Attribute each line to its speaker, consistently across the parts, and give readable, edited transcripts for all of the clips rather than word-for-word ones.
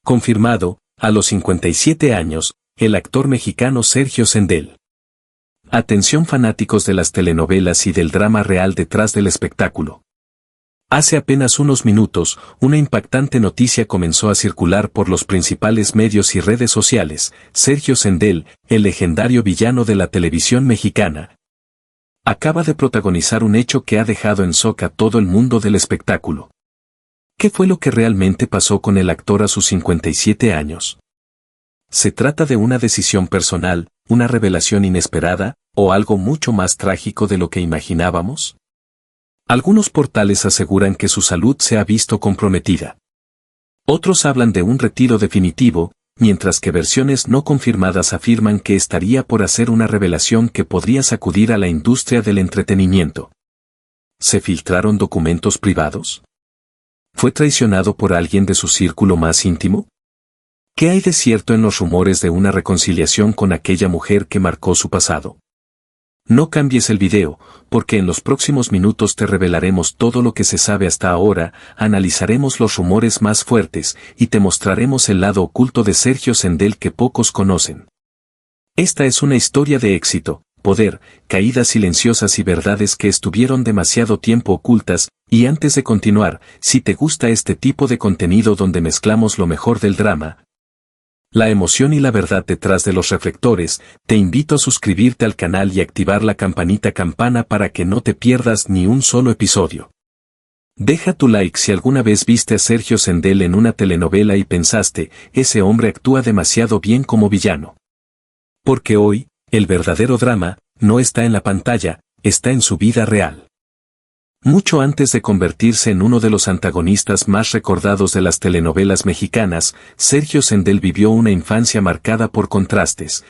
Speaker 1: Confirmado, a los 57 años, el actor mexicano Sergio Sendel. Atención fanáticos de las telenovelas y del drama real detrás del espectáculo. Hace apenas unos minutos, una impactante noticia comenzó a circular por los principales medios y redes sociales. Sergio Sendel, el legendario villano de la televisión mexicana, acaba de protagonizar un hecho que ha dejado en shock a todo el mundo del espectáculo. ¿Qué fue lo que realmente pasó con el actor a sus 57 años? ¿Se trata de una decisión personal, una revelación inesperada, o algo mucho más trágico de lo que imaginábamos? Algunos portales aseguran que su salud se ha visto comprometida. Otros hablan de un retiro definitivo, mientras que versiones no confirmadas afirman que estaría por hacer una revelación que podría sacudir a la industria del entretenimiento. ¿Se filtraron documentos privados? ¿Fue traicionado por alguien de su círculo más íntimo? ¿Qué hay de cierto en los rumores de una reconciliación con aquella mujer que marcó su pasado? No cambies el video, porque en los próximos minutos te revelaremos todo lo que se sabe hasta ahora, analizaremos los rumores más fuertes y te mostraremos el lado oculto de Sergio Sendel que pocos conocen. Esta es una historia de éxito, poder, caídas silenciosas y verdades que estuvieron demasiado tiempo ocultas, y antes de continuar, si te gusta este tipo de contenido donde mezclamos lo mejor del drama, la emoción y la verdad detrás de los reflectores, te invito a suscribirte al canal y activar la campana para que no te pierdas ni un solo episodio. Deja tu like si alguna vez viste a Sergio Sendel en una telenovela y pensaste, ese hombre actúa demasiado bien como villano. Porque hoy, el verdadero drama, no está en la pantalla, está en su vida real. Mucho antes de convertirse en uno de los antagonistas más recordados de las telenovelas mexicanas, Sergio Sendel vivió una infancia marcada por contrastes,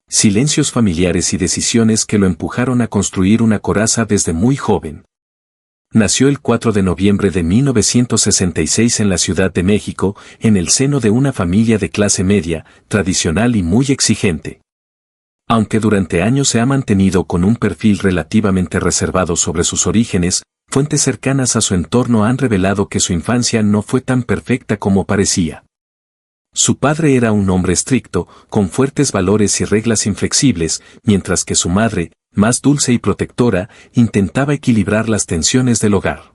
Speaker 1: silencios familiares y decisiones que lo empujaron a construir una coraza desde muy joven. Nació el 4 de noviembre de 1966 en la Ciudad de México, en el seno de una familia de clase media, tradicional y muy exigente. Aunque durante años se ha mantenido con un perfil relativamente reservado sobre sus orígenes, fuentes cercanas a su entorno han revelado que su infancia no fue tan perfecta como parecía. Su padre era un hombre estricto, con fuertes valores y reglas inflexibles, mientras que su madre, más dulce y protectora, intentaba equilibrar las tensiones del hogar.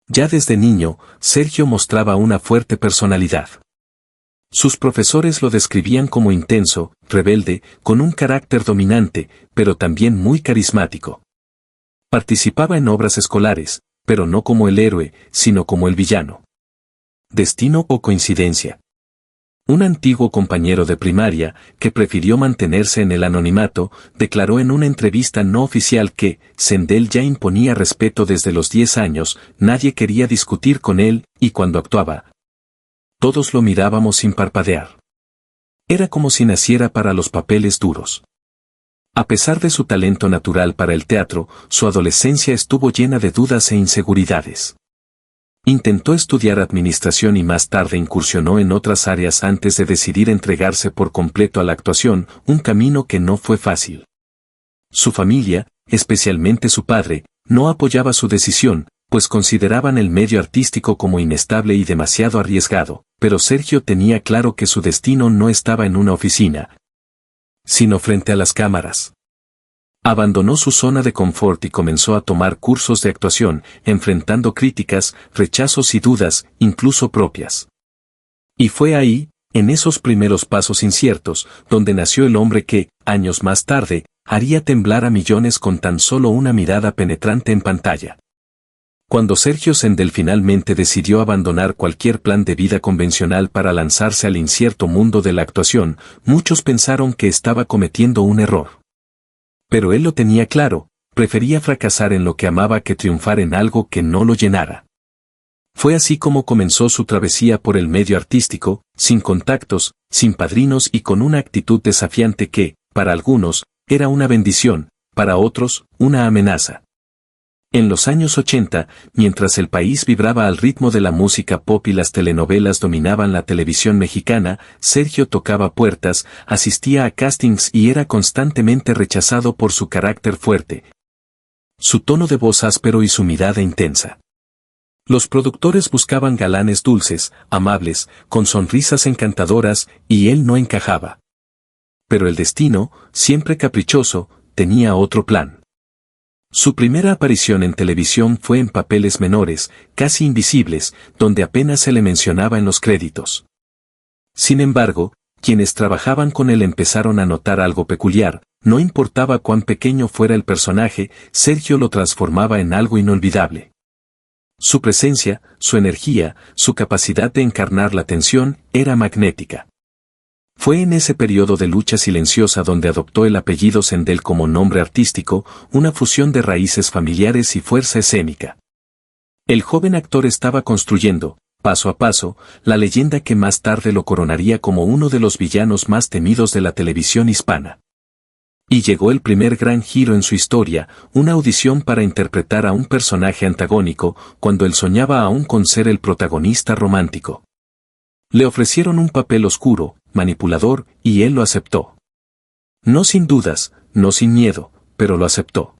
Speaker 1: Ya desde niño, Sergio mostraba una fuerte personalidad. Sus profesores lo describían como intenso, rebelde, con un carácter dominante, pero también muy carismático. Participaba en obras escolares, pero no como el héroe, sino como el villano. ¿Destino o coincidencia? Un antiguo compañero de primaria, que prefirió mantenerse en el anonimato, declaró en una entrevista no oficial que Sendel ya imponía respeto desde los 10 años, nadie quería discutir con él, y cuando actuaba, todos lo mirábamos sin parpadear. Era como si naciera para los papeles duros. A pesar de su talento natural para el teatro, su adolescencia estuvo llena de dudas e inseguridades. Intentó estudiar administración y más tarde incursionó en otras áreas antes de decidir entregarse por completo a la actuación, un camino que no fue fácil. Su familia, especialmente su padre, no apoyaba su decisión, pues consideraban el medio artístico como inestable y demasiado arriesgado, pero Sergio tenía claro que su destino no estaba en una oficina, sino frente a las cámaras. Abandonó su zona de confort y comenzó a tomar cursos de actuación, enfrentando críticas, rechazos y dudas, incluso propias. Y fue ahí, en esos primeros pasos inciertos, donde nació el hombre que, años más tarde, haría temblar a millones con tan solo una mirada penetrante en pantalla. Cuando Sergio Sendel finalmente decidió abandonar cualquier plan de vida convencional para lanzarse al incierto mundo de la actuación, muchos pensaron que estaba cometiendo un error. Pero él lo tenía claro, prefería fracasar en lo que amaba que triunfar en algo que no lo llenara. Fue así como comenzó su travesía por el medio artístico, sin contactos, sin padrinos y con una actitud desafiante que, para algunos, era una bendición, para otros, una amenaza. En los años 80, mientras el país vibraba al ritmo de la música pop y las telenovelas dominaban la televisión mexicana, Sergio tocaba puertas, asistía a castings y era constantemente rechazado por su carácter fuerte, su tono de voz áspero y su mirada intensa. Los productores buscaban galanes dulces, amables, con sonrisas encantadoras, y él no encajaba. Pero el destino, siempre caprichoso, tenía otro plan. Su primera aparición en televisión fue en papeles menores, casi invisibles, donde apenas se le mencionaba en los créditos. Sin embargo, quienes trabajaban con él empezaron a notar algo peculiar. No importaba cuán pequeño fuera el personaje, Sergio lo transformaba en algo inolvidable. Su presencia, su energía, su capacidad de encarnar la tensión, era magnética. Fue en ese periodo de lucha silenciosa donde adoptó el apellido Sendel como nombre artístico, una fusión de raíces familiares y fuerza escénica. El joven actor estaba construyendo, paso a paso, la leyenda que más tarde lo coronaría como uno de los villanos más temidos de la televisión hispana. Y llegó el primer gran giro en su historia, una audición para interpretar a un personaje antagónico, cuando él soñaba aún con ser el protagonista romántico. Le ofrecieron un papel oscuro, manipulador, y él lo aceptó. No sin dudas, no sin miedo, pero lo aceptó.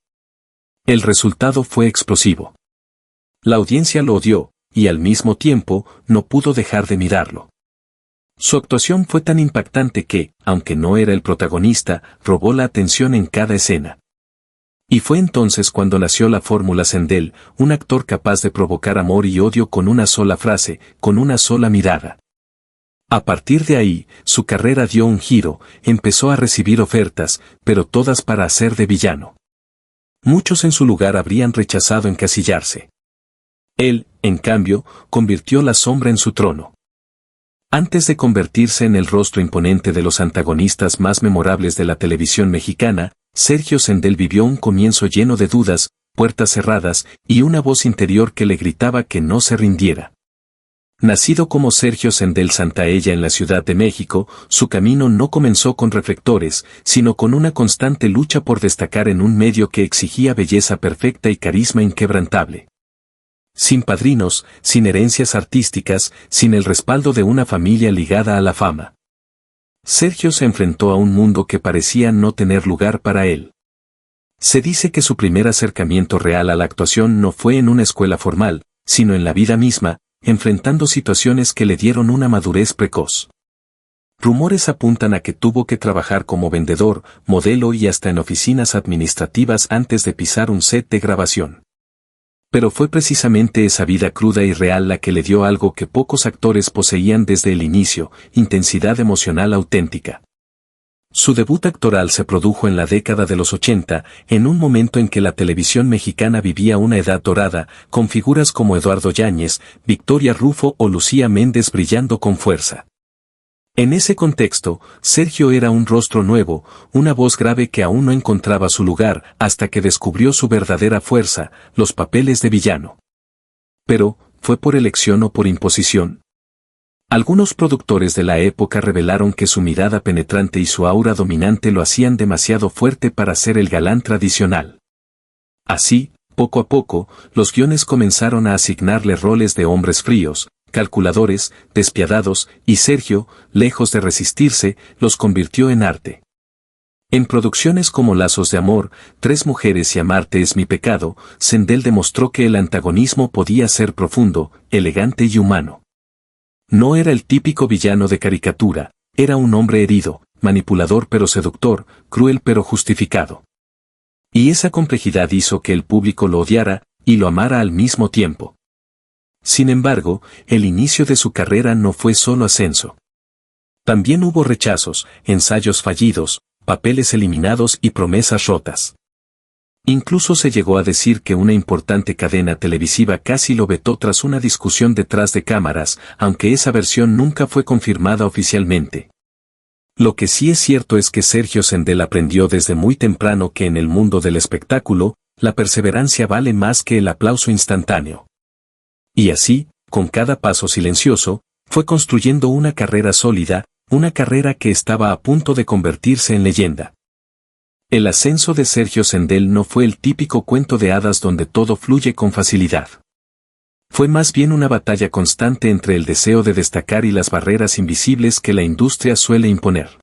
Speaker 1: El resultado fue explosivo. La audiencia lo odió, y al mismo tiempo, no pudo dejar de mirarlo. Su actuación fue tan impactante que, aunque no era el protagonista, robó la atención en cada escena. Y fue entonces cuando nació la fórmula Sendel, un actor capaz de provocar amor y odio con una sola frase, con una sola mirada. A partir de ahí, su carrera dio un giro, empezó a recibir ofertas, pero todas para hacer de villano. Muchos en su lugar habrían rechazado encasillarse. Él, en cambio, convirtió la sombra en su trono. Antes de convertirse en el rostro imponente de los antagonistas más memorables de la televisión mexicana, Sergio Sendel vivió un comienzo lleno de dudas, puertas cerradas y una voz interior que le gritaba que no se rindiera. Nacido como Sergio Sendel Santaella en la Ciudad de México, su camino no comenzó con reflectores, sino con una constante lucha por destacar en un medio que exigía belleza perfecta y carisma inquebrantable. Sin padrinos, sin herencias artísticas, sin el respaldo de una familia ligada a la fama. Sergio se enfrentó a un mundo que parecía no tener lugar para él. Se dice que su primer acercamiento real a la actuación no fue en una escuela formal, sino en la vida misma, enfrentando situaciones que le dieron una madurez precoz. Rumores apuntan a que tuvo que trabajar como vendedor, modelo y hasta en oficinas administrativas antes de pisar un set de grabación. Pero fue precisamente esa vida cruda y real la que le dio algo que pocos actores poseían desde el inicio, intensidad emocional auténtica. Su debut actoral se produjo en la década de los 80, en un momento en que la televisión mexicana vivía una edad dorada, con figuras como Eduardo Yáñez, Victoria Rufo o Lucía Méndez brillando con fuerza. En ese contexto, Sergio era un rostro nuevo, una voz grave que aún no encontraba su lugar hasta que descubrió su verdadera fuerza, los papeles de villano. Pero, ¿fue por elección o por imposición? Algunos productores de la época revelaron que su mirada penetrante y su aura dominante lo hacían demasiado fuerte para ser el galán tradicional. Así, poco a poco, los guiones comenzaron a asignarle roles de hombres fríos, calculadores, despiadados, y Sergio, lejos de resistirse, los convirtió en arte. En producciones como Lazos de Amor, Tres Mujeres y Amarte es mi pecado, Sendel demostró que el antagonismo podía ser profundo, elegante y humano. No era el típico villano de caricatura, era un hombre herido, manipulador pero seductor, cruel pero justificado. Y esa complejidad hizo que el público lo odiara, y lo amara al mismo tiempo. Sin embargo, el inicio de su carrera no fue solo ascenso. También hubo rechazos, ensayos fallidos, papeles eliminados y promesas rotas. Incluso se llegó a decir que una importante cadena televisiva casi lo vetó tras una discusión detrás de cámaras, aunque esa versión nunca fue confirmada oficialmente. Lo que sí es cierto es que Sergio Sendel aprendió desde muy temprano que en el mundo del espectáculo, la perseverancia vale más que el aplauso instantáneo. Y así, con cada paso silencioso, fue construyendo una carrera sólida, una carrera que estaba a punto de convertirse en leyenda. El ascenso de Sergio Sendel no fue el típico cuento de hadas donde todo fluye con facilidad. Fue más bien una batalla constante entre el deseo de destacar y las barreras invisibles que la industria suele imponer.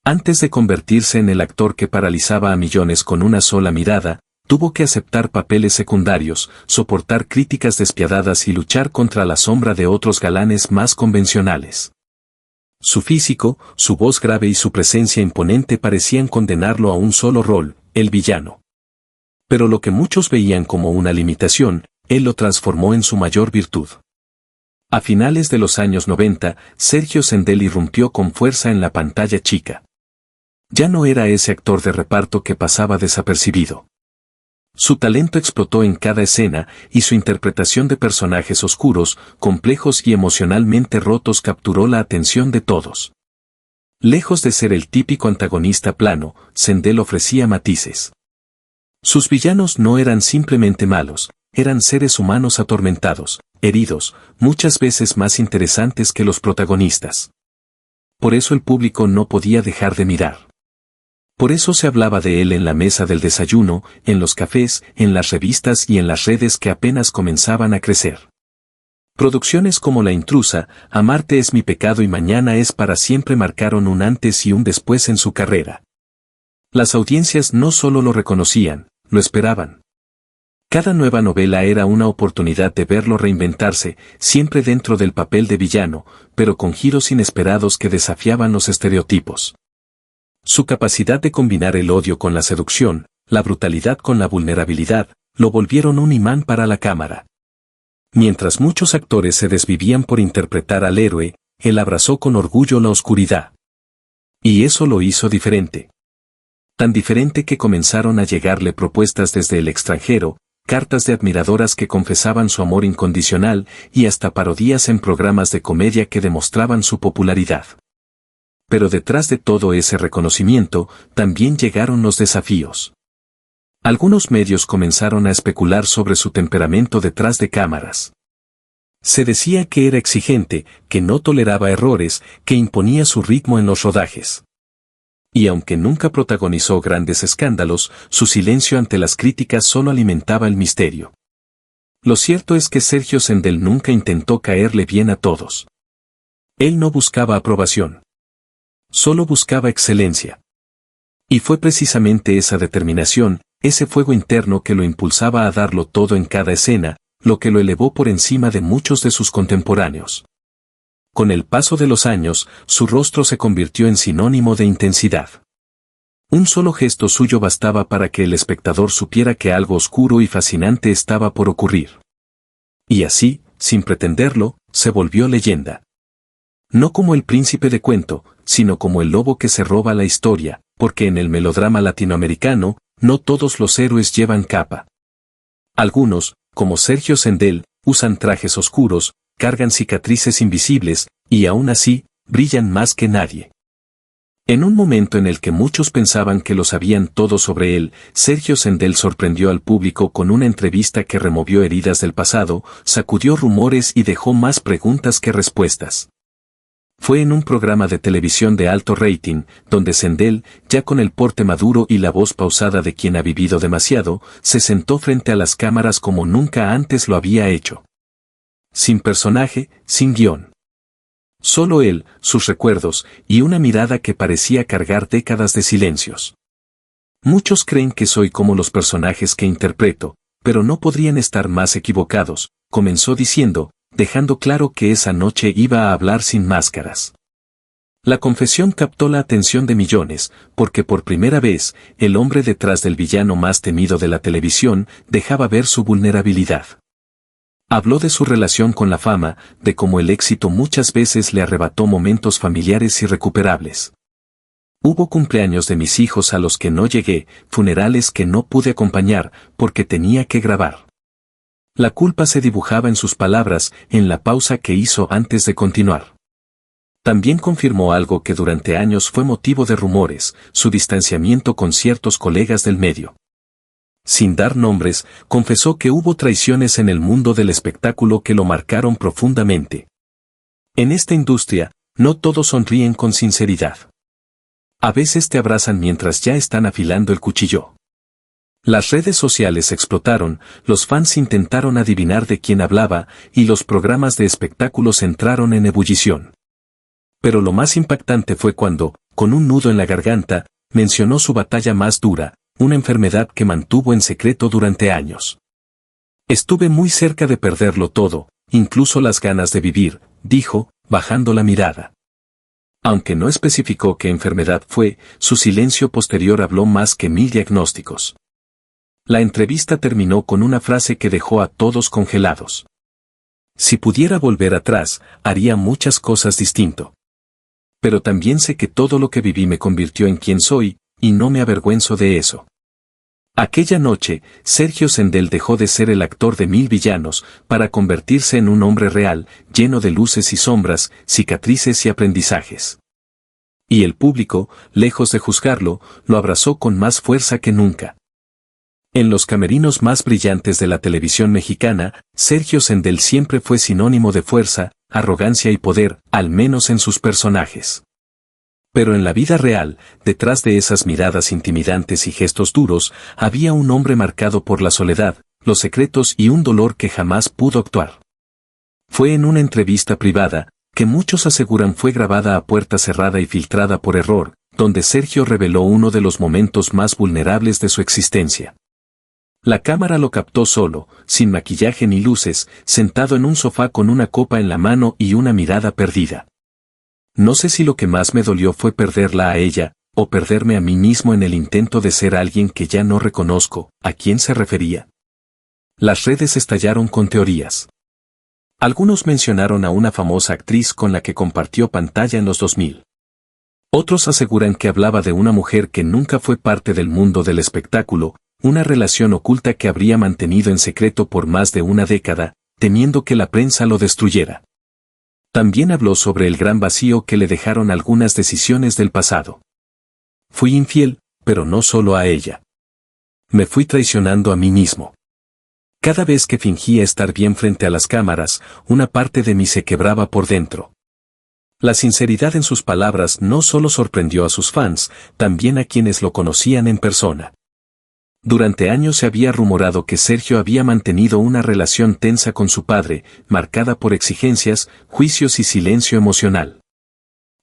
Speaker 1: Antes de convertirse en el actor que paralizaba a millones con una sola mirada, tuvo que aceptar papeles secundarios, soportar críticas despiadadas y luchar contra la sombra de otros galanes más convencionales. Su físico, su voz grave y su presencia imponente parecían condenarlo a un solo rol, el villano. Pero lo que muchos veían como una limitación, él lo transformó en su mayor virtud. A finales de los años 90, Sergio Sendel irrumpió con fuerza en la pantalla chica. Ya no era ese actor de reparto que pasaba desapercibido. Su talento explotó en cada escena y su interpretación de personajes oscuros, complejos y emocionalmente rotos capturó la atención de todos. Lejos de ser el típico antagonista plano, Sendel ofrecía matices. Sus villanos no eran simplemente malos, eran seres humanos atormentados, heridos, muchas veces más interesantes que los protagonistas. Por eso el público no podía dejar de mirar. Por eso se hablaba de él en la mesa del desayuno, en los cafés, en las revistas y en las redes que apenas comenzaban a crecer. Producciones como La Intrusa, Amarte es mi pecado y Mañana es para siempre marcaron un antes y un después en su carrera. Las audiencias no solo lo reconocían, lo esperaban. Cada nueva novela era una oportunidad de verlo reinventarse, siempre dentro del papel de villano, pero con giros inesperados que desafiaban los estereotipos. Su capacidad de combinar el odio con la seducción, la brutalidad con la vulnerabilidad, lo volvieron un imán para la cámara. Mientras muchos actores se desvivían por interpretar al héroe, él abrazó con orgullo la oscuridad. Y eso lo hizo diferente. Tan diferente que comenzaron a llegarle propuestas desde el extranjero, cartas de admiradoras que confesaban su amor incondicional y hasta parodias en programas de comedia que demostraban su popularidad. Pero detrás de todo ese reconocimiento, también llegaron los desafíos. Algunos medios comenzaron a especular sobre su temperamento detrás de cámaras. Se decía que era exigente, que no toleraba errores, que imponía su ritmo en los rodajes. Y aunque nunca protagonizó grandes escándalos, su silencio ante las críticas solo alimentaba el misterio. Lo cierto es que Sergio Sendel nunca intentó caerle bien a todos. Él no buscaba aprobación. Solo buscaba excelencia. Y fue precisamente esa determinación, ese fuego interno que lo impulsaba a darlo todo en cada escena, lo que lo elevó por encima de muchos de sus contemporáneos. Con el paso de los años, su rostro se convirtió en sinónimo de intensidad. Un solo gesto suyo bastaba para que el espectador supiera que algo oscuro y fascinante estaba por ocurrir. Y así, sin pretenderlo, se volvió leyenda. No como el príncipe de cuento, sino como el lobo que se roba la historia, porque en el melodrama latinoamericano, no todos los héroes llevan capa. Algunos, como Sergio Sendel, usan trajes oscuros, cargan cicatrices invisibles, y aún así, brillan más que nadie. En un momento en el que muchos pensaban que lo sabían todo sobre él, Sergio Sendel sorprendió al público con una entrevista que removió heridas del pasado, sacudió rumores y dejó más preguntas que respuestas. Fue en un programa de televisión de alto rating, donde Sendel, ya con el porte maduro y la voz pausada de quien ha vivido demasiado, se sentó frente a las cámaras como nunca antes lo había hecho. Sin personaje, sin guión. Solo él, sus recuerdos, y una mirada que parecía cargar décadas de silencios. Muchos creen que soy como los personajes que interpreto, pero no podrían estar más equivocados, comenzó diciendo, dejando claro que esa noche iba a hablar sin máscaras. La confesión captó la atención de millones, porque por primera vez, el hombre detrás del villano más temido de la televisión dejaba ver su vulnerabilidad. Habló de su relación con la fama, de cómo el éxito muchas veces le arrebató momentos familiares irrecuperables. Hubo cumpleaños de mis hijos a los que no llegué, funerales que no pude acompañar, porque tenía que grabar. La culpa se dibujaba en sus palabras, en la pausa que hizo antes de continuar. También confirmó algo que durante años fue motivo de rumores, su distanciamiento con ciertos colegas del medio. Sin dar nombres, confesó que hubo traiciones en el mundo del espectáculo que lo marcaron profundamente. En esta industria, no todos sonríen con sinceridad. A veces te abrazan mientras ya están afilando el cuchillo. Las redes sociales explotaron, los fans intentaron adivinar de quién hablaba, y los programas de espectáculos entraron en ebullición. Pero lo más impactante fue cuando, con un nudo en la garganta, mencionó su batalla más dura, una enfermedad que mantuvo en secreto durante años. Estuve muy cerca de perderlo todo, incluso las ganas de vivir, dijo, bajando la mirada. Aunque no especificó qué enfermedad fue, su silencio posterior habló más que 1000 diagnósticos. La entrevista terminó con una frase que dejó a todos congelados. Si pudiera volver atrás, haría muchas cosas distinto. Pero también sé que todo lo que viví me convirtió en quien soy, y no me avergüenzo de eso. Aquella noche, Sergio Sendel dejó de ser el actor de 1000 villanos, para convertirse en un hombre real, lleno de luces y sombras, cicatrices y aprendizajes. Y el público, lejos de juzgarlo, lo abrazó con más fuerza que nunca. En los camerinos más brillantes de la televisión mexicana, Sergio Sendel siempre fue sinónimo de fuerza, arrogancia y poder, al menos en sus personajes. Pero en la vida real, detrás de esas miradas intimidantes y gestos duros, había un hombre marcado por la soledad, los secretos y un dolor que jamás pudo actuar. Fue en una entrevista privada, que muchos aseguran fue grabada a puerta cerrada y filtrada por error, donde Sergio reveló uno de los momentos más vulnerables de su existencia. La cámara lo captó solo, sin maquillaje ni luces, sentado en un sofá con una copa en la mano y una mirada perdida. No sé si lo que más me dolió fue perderla a ella, o perderme a mí mismo en el intento de ser alguien que ya no reconozco. ¿A quién se refería? Las redes estallaron con teorías. Algunos mencionaron a una famosa actriz con la que compartió pantalla en los 2000. Otros aseguran que hablaba de una mujer que nunca fue parte del mundo del espectáculo, una relación oculta que habría mantenido en secreto por más de una década, temiendo que la prensa lo destruyera. También habló sobre el gran vacío que le dejaron algunas decisiones del pasado. Fui infiel, pero no solo a ella. Me fui traicionando a mí mismo. Cada vez que fingía estar bien frente a las cámaras, una parte de mí se quebraba por dentro. La sinceridad en sus palabras no solo sorprendió a sus fans, también a quienes lo conocían en persona. Durante años se había rumorado que Sergio había mantenido una relación tensa con su padre, marcada por exigencias, juicios y silencio emocional.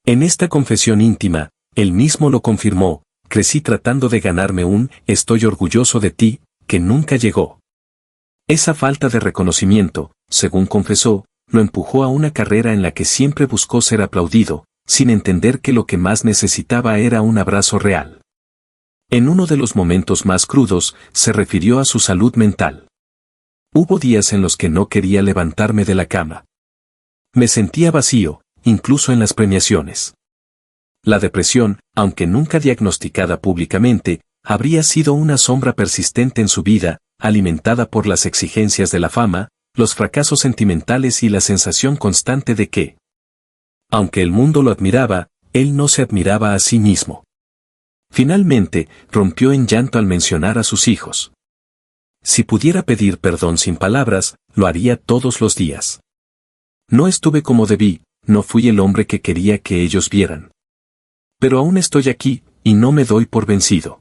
Speaker 1: En esta confesión íntima, él mismo lo confirmó: crecí tratando de ganarme un «estoy orgulloso de ti», que nunca llegó. Esa falta de reconocimiento, según confesó, lo empujó a una carrera en la que siempre buscó ser aplaudido, sin entender que lo que más necesitaba era un abrazo real. En uno de los momentos más crudos, se refirió a su salud mental. Hubo días en los que no quería levantarme de la cama. Me sentía vacío, incluso en las premiaciones. La depresión, aunque nunca diagnosticada públicamente, habría sido una sombra persistente en su vida, alimentada por las exigencias de la fama, los fracasos sentimentales y la sensación constante de que, aunque el mundo lo admiraba, él no se admiraba a sí mismo. Finalmente, rompió en llanto al mencionar a sus hijos. Si pudiera pedir perdón sin palabras, lo haría todos los días. No estuve como debí, no fui el hombre que quería que ellos vieran. Pero aún estoy aquí, y no me doy por vencido.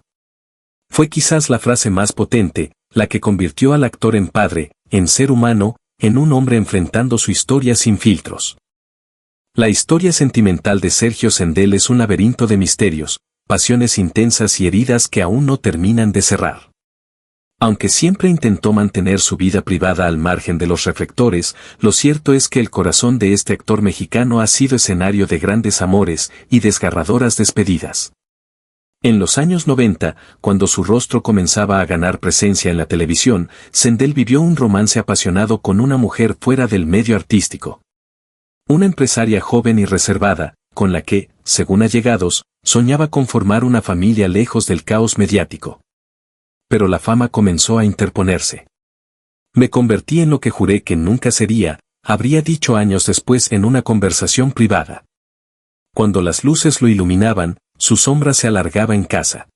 Speaker 1: Fue quizás la frase más potente, la que convirtió al actor en padre, en ser humano, en un hombre enfrentando su historia sin filtros. La historia sentimental de Sergio Sendel es un laberinto de misterios, pasiones intensas y heridas que aún no terminan de cerrar. Aunque siempre intentó mantener su vida privada al margen de los reflectores, lo cierto es que el corazón de este actor mexicano ha sido escenario de grandes amores y desgarradoras despedidas. En los años 90, cuando su rostro comenzaba a ganar presencia en la televisión, Sendel vivió un romance apasionado con una mujer fuera del medio artístico. Una empresaria joven y reservada, con la que, según allegados, soñaba con formar una familia lejos del caos mediático. Pero la fama comenzó a interponerse. Me convertí en lo que juré que nunca sería, habría dicho años después en una conversación privada. Cuando las luces lo iluminaban, su sombra se alargaba en casa.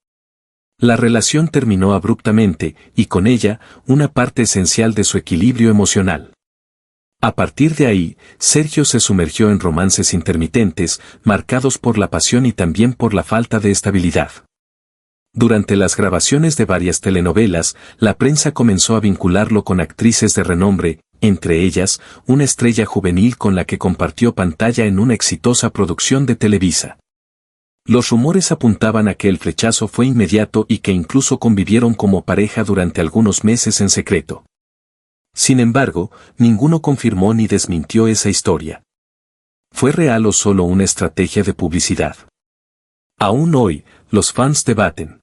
Speaker 1: La relación terminó abruptamente, y con ella, una parte esencial de su equilibrio emocional. A partir de ahí, Sergio se sumergió en romances intermitentes, marcados por la pasión y también por la falta de estabilidad. Durante las grabaciones de varias telenovelas, la prensa comenzó a vincularlo con actrices de renombre, entre ellas, una estrella juvenil con la que compartió pantalla en una exitosa producción de Televisa. Los rumores apuntaban a que el flechazo fue inmediato y que incluso convivieron como pareja durante algunos meses en secreto. Sin embargo, ninguno confirmó ni desmintió esa historia. ¿Fue real o solo una estrategia de publicidad? Aún hoy, los fans debaten.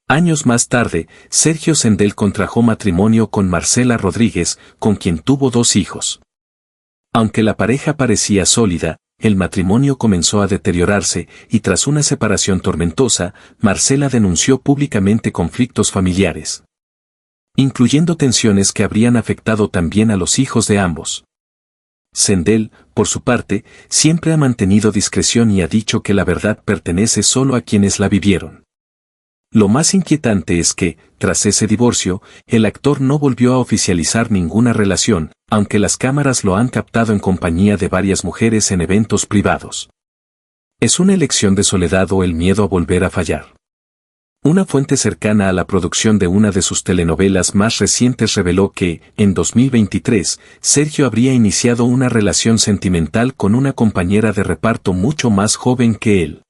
Speaker 1: Años más tarde, Sergio Sendel contrajo matrimonio con Marcela Rodríguez, con quien tuvo 2 hijos. Aunque la pareja parecía sólida, el matrimonio comenzó a deteriorarse y tras una separación tormentosa, Marcela denunció públicamente conflictos familiares, incluyendo tensiones que habrían afectado también a los hijos de ambos. Sendel, por su parte, siempre ha mantenido discreción y ha dicho que la verdad pertenece solo a quienes la vivieron. Lo más inquietante es que, tras ese divorcio, el actor no volvió a oficializar ninguna relación, aunque las cámaras lo han captado en compañía de varias mujeres en eventos privados. ¿Es una elección de soledad o el miedo a volver a fallar? Una fuente cercana a la producción de una de sus telenovelas más recientes reveló que, en 2023, Sergio habría iniciado una relación sentimental con una compañera de reparto mucho más joven que él.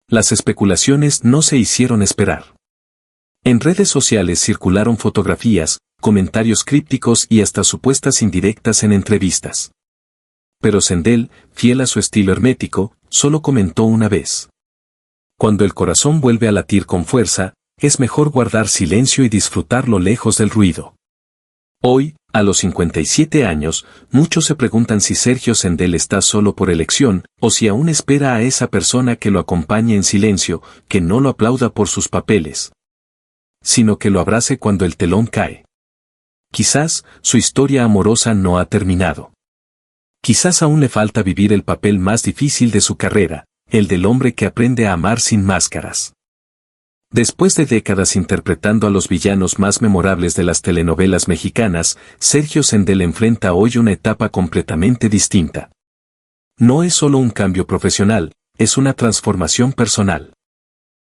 Speaker 1: Las especulaciones no se hicieron esperar. En redes sociales circularon fotografías, comentarios crípticos y hasta supuestas indirectas en entrevistas. Pero Sendel, fiel a su estilo hermético, solo comentó una vez: cuando el corazón vuelve a latir con fuerza, es mejor guardar silencio y disfrutarlo lejos del ruido. Hoy, a los 57 años, muchos se preguntan si Sergio Sendel está solo por elección, o si aún espera a esa persona que lo acompañe en silencio, que no lo aplauda por sus papeles, sino que lo abrace cuando el telón cae. Quizás, su historia amorosa no ha terminado. Quizás aún le falta vivir el papel más difícil de su carrera, el del hombre que aprende a amar sin máscaras. Después de décadas interpretando a los villanos más memorables de las telenovelas mexicanas, Sergio Sendel enfrenta hoy una etapa completamente distinta. No es solo un cambio profesional, es una transformación personal.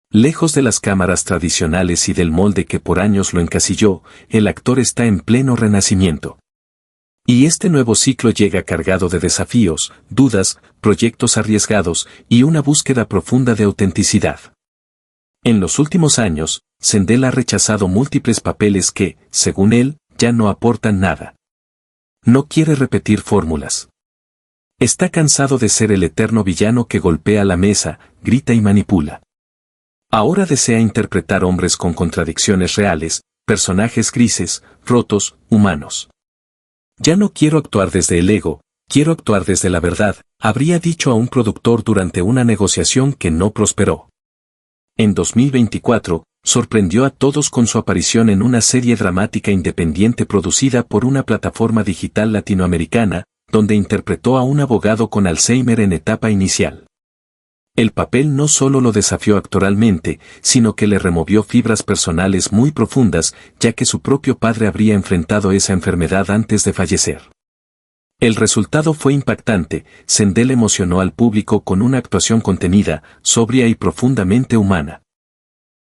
Speaker 1: Lejos de las cámaras tradicionales y del molde que por años lo encasilló, el actor está en pleno renacimiento. Y este nuevo ciclo llega cargado de desafíos, dudas, proyectos arriesgados y una búsqueda profunda de autenticidad. En los últimos años, Sendel ha rechazado múltiples papeles que, según él, ya no aportan nada. No quiere repetir fórmulas. Está cansado de ser el eterno villano que golpea la mesa, grita y manipula. Ahora desea interpretar hombres con contradicciones reales, personajes grises, rotos, humanos. Ya no quiero actuar desde el ego, quiero actuar desde la verdad, habría dicho a un productor durante una negociación que no prosperó. En 2024, sorprendió a todos con su aparición en una serie dramática independiente producida por una plataforma digital latinoamericana, donde interpretó a un abogado con Alzheimer en etapa inicial. El papel no solo lo desafió actoralmente, sino que le removió fibras personales muy profundas, ya que su propio padre habría enfrentado esa enfermedad antes de fallecer. El resultado fue impactante. Sendel emocionó al público con una actuación contenida, sobria y profundamente humana.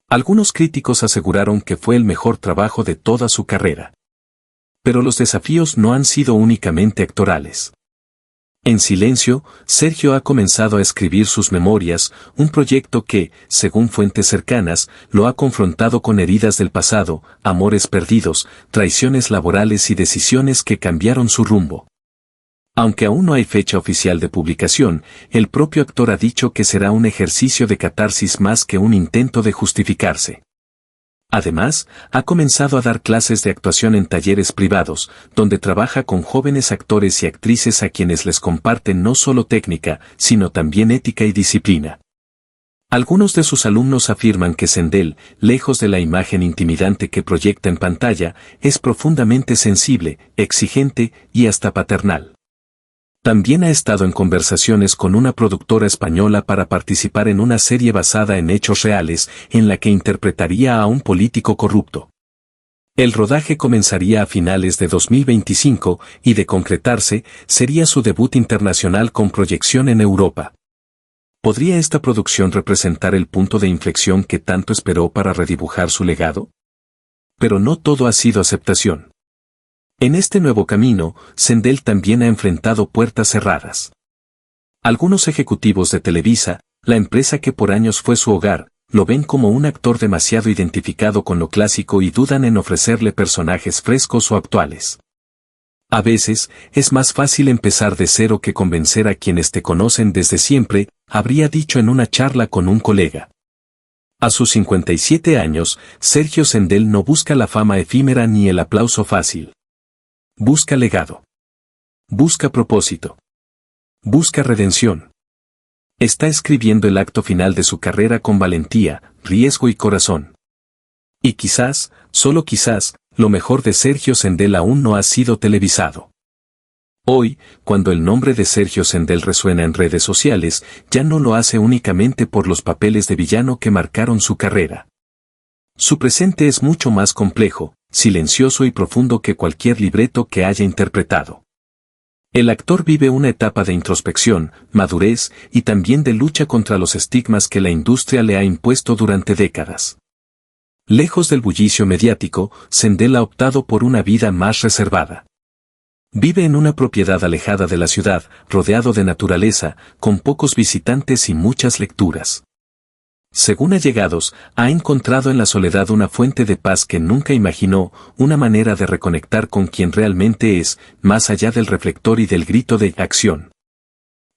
Speaker 1: Algunos críticos aseguraron que fue el mejor trabajo de toda su carrera. Pero los desafíos no han sido únicamente actorales. En silencio, Sergio ha comenzado a escribir sus memorias, un proyecto que, según fuentes cercanas, lo ha confrontado con heridas del pasado, amores perdidos, traiciones laborales y decisiones que cambiaron su rumbo. Aunque aún no hay fecha oficial de publicación, el propio actor ha dicho que será un ejercicio de catarsis más que un intento de justificarse. Además, ha comenzado a dar clases de actuación en talleres privados, donde trabaja con jóvenes actores y actrices a quienes les comparten no solo técnica, sino también ética y disciplina. Algunos de sus alumnos afirman que Sendel, lejos de la imagen intimidante que proyecta en pantalla, es profundamente sensible, exigente y hasta paternal. También ha estado en conversaciones con una productora española para participar en una serie basada en hechos reales, en la que interpretaría a un político corrupto. El rodaje comenzaría a finales de 2025 y de concretarse, sería su debut internacional con proyección en Europa. ¿Podría esta producción representar el punto de inflexión que tanto esperó para redibujar su legado? Pero no todo ha sido aceptación. En este nuevo camino, Sendel también ha enfrentado puertas cerradas. Algunos ejecutivos de Televisa, La empresa que por años fue su hogar, lo ven como un actor demasiado identificado con lo clásico y dudan en ofrecerle personajes frescos o actuales. A veces, es más fácil empezar de cero que convencer a quienes te conocen desde siempre, habría dicho en una charla con un colega. A sus 57 años, Sergio Sendel no busca la fama efímera ni el aplauso fácil. Busca legado. Busca propósito. Busca redención. Está escribiendo el acto final de su carrera con valentía, riesgo y corazón. Y quizás, solo quizás, lo mejor de Sergio Sendel aún no ha sido televisado. Hoy, cuando el nombre de Sergio Sendel resuena en redes sociales, ya no lo hace únicamente por los papeles de villano que marcaron su carrera. Su presente es mucho más complejo, silencioso y profundo que cualquier libreto que haya interpretado. El actor vive una etapa de introspección, madurez y también de lucha contra los estigmas que la industria le ha impuesto durante décadas. Lejos del bullicio mediático, Sendel ha optado por una vida más reservada. Vive en una propiedad alejada de la ciudad, rodeado de naturaleza, con pocos visitantes y muchas lecturas. Según allegados, ha encontrado en la soledad una fuente de paz que nunca imaginó, una manera de reconectar con quien realmente es, más allá del reflector y del grito de acción.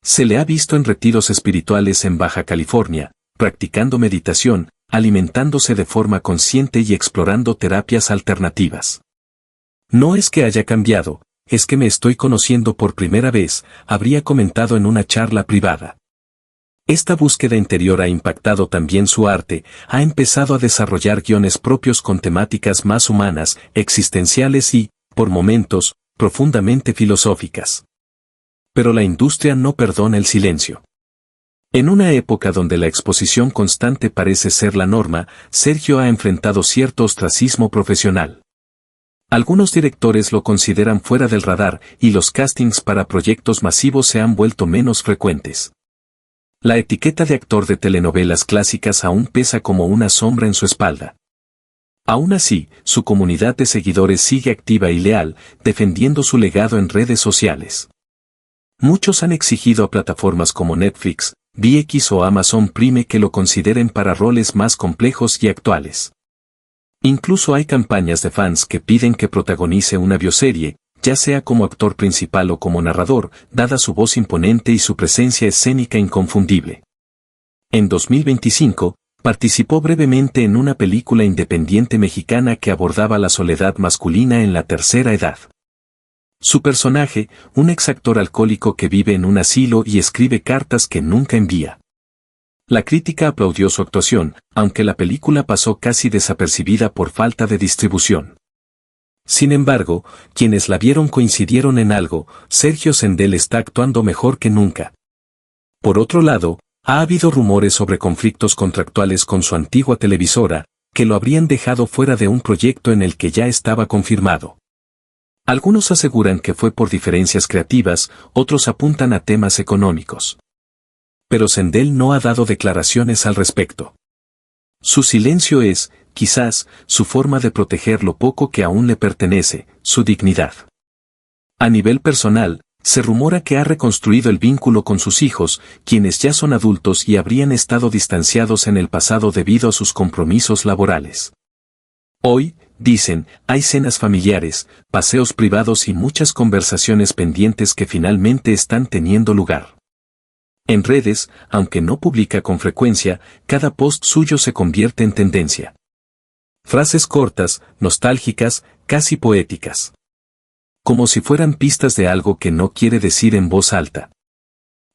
Speaker 1: Se le ha visto en retiros espirituales en Baja California, practicando meditación, alimentándose de forma consciente y explorando terapias alternativas. No es que haya cambiado, es que me estoy conociendo por primera vez, habría comentado en una charla privada. Esta búsqueda interior ha impactado también su arte, ha empezado a desarrollar guiones propios con temáticas más humanas, existenciales y, por momentos, profundamente filosóficas. Pero la industria no perdona el silencio. En una época donde la exposición constante parece ser la norma, Sergio ha enfrentado cierto ostracismo profesional. Algunos directores lo consideran fuera del radar y los castings para proyectos masivos se han vuelto menos frecuentes. La etiqueta de actor de telenovelas clásicas aún pesa como una sombra en su espalda. Aún así, su comunidad de seguidores sigue activa y leal, defendiendo su legado en redes sociales. Muchos han exigido a plataformas como Netflix, VX o Amazon Prime que lo consideren para roles más complejos y actuales. Incluso hay campañas de fans que piden que protagonice una bioserie, ya sea como actor principal o como narrador, dada su voz imponente y su presencia escénica inconfundible. En 2025, participó brevemente en una película independiente mexicana que abordaba la soledad masculina en la tercera edad. Su personaje, un exactor alcohólico que vive en un asilo y escribe cartas que nunca envía. La crítica aplaudió su actuación, aunque la película pasó casi desapercibida por falta de distribución. Sin embargo, quienes la vieron coincidieron en algo: Sergio Sendel está actuando mejor que nunca. Por otro lado, ha habido rumores sobre conflictos contractuales con su antigua televisora, que lo habrían dejado fuera de un proyecto en el que ya estaba confirmado. Algunos aseguran que fue por diferencias creativas, otros apuntan a temas económicos. Pero Sendel no ha dado declaraciones al respecto. Su silencio es, quizás, su forma de proteger lo poco que aún le pertenece, su dignidad. A nivel personal, se rumora que ha reconstruido el vínculo con sus hijos, quienes ya son adultos y habrían estado distanciados en el pasado debido a sus compromisos laborales. Hoy, dicen, hay cenas familiares, paseos privados y muchas conversaciones pendientes que finalmente están teniendo lugar. En redes, aunque no publica con frecuencia, cada post suyo se convierte en tendencia. Frases cortas, nostálgicas, casi poéticas. Como si fueran pistas de algo que no quiere decir en voz alta.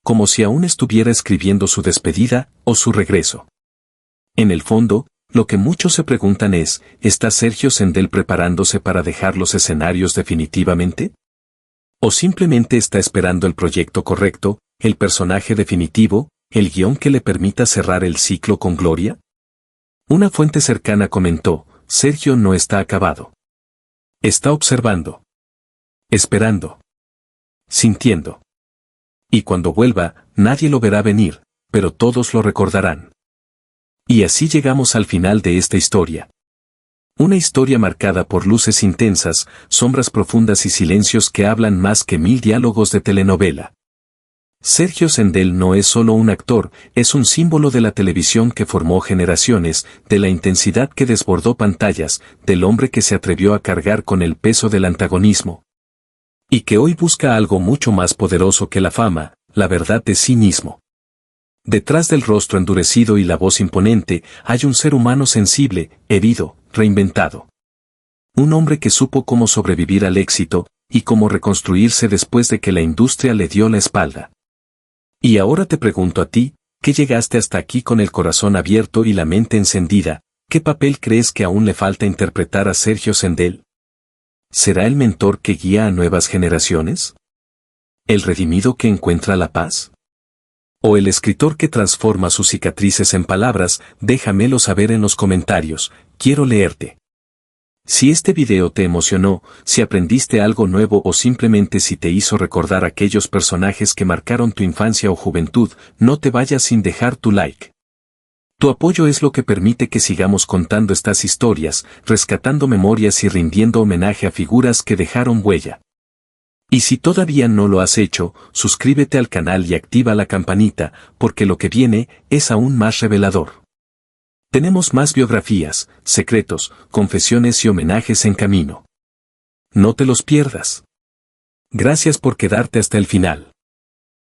Speaker 1: Como si aún estuviera escribiendo su despedida o su regreso. En el fondo, lo que muchos se preguntan es, ¿está Sergio Sendel preparándose para dejar los escenarios definitivamente? ¿O simplemente está esperando el proyecto correcto, el personaje definitivo, el guión que le permita cerrar el ciclo con gloria? Una fuente cercana comentó: Sergio no está acabado. Está observando. Esperando. Sintiendo. Y cuando vuelva, nadie lo verá venir, pero todos lo recordarán. Y así llegamos al final de esta historia. Una historia marcada por luces intensas, sombras profundas y silencios que hablan más que 1000 diálogos de telenovela. Sergio Sendel no es solo un actor, es un símbolo de la televisión que formó generaciones, de la intensidad que desbordó pantallas, del hombre que se atrevió a cargar con el peso del antagonismo. Y que hoy busca algo mucho más poderoso que la fama, la verdad de sí mismo. Detrás del rostro endurecido y la voz imponente, hay un ser humano sensible, herido, reinventado. Un hombre que supo cómo sobrevivir al éxito, y cómo reconstruirse después de que la industria le dio la espalda. Y ahora te pregunto a ti, que llegaste hasta aquí con el corazón abierto y la mente encendida, ¿qué papel crees que aún le falta interpretar a Sergio Sendel? ¿Será el mentor que guía a nuevas generaciones? ¿El redimido que encuentra la paz? ¿O el escritor que transforma sus cicatrices en palabras? Déjamelo saber en los comentarios, quiero leerte. Si este video te emocionó, si aprendiste algo nuevo o simplemente si te hizo recordar aquellos personajes que marcaron tu infancia o juventud, no te vayas sin dejar tu like. Tu apoyo es lo que permite que sigamos contando estas historias, rescatando memorias y rindiendo homenaje a figuras que dejaron huella. Y si todavía no lo has hecho, suscríbete al canal y activa la campanita, porque lo que viene es aún más revelador. Tenemos más biografías, secretos, confesiones y homenajes en camino. No te los pierdas. Gracias por quedarte hasta el final.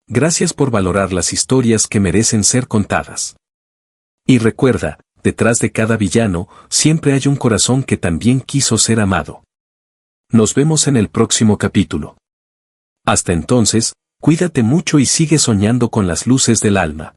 Speaker 1: Gracias por valorar las historias que merecen ser contadas. Y recuerda, detrás de cada villano, siempre hay un corazón que también quiso ser amado. Nos vemos en el próximo capítulo. Hasta entonces, cuídate mucho y sigue soñando con las luces del alma.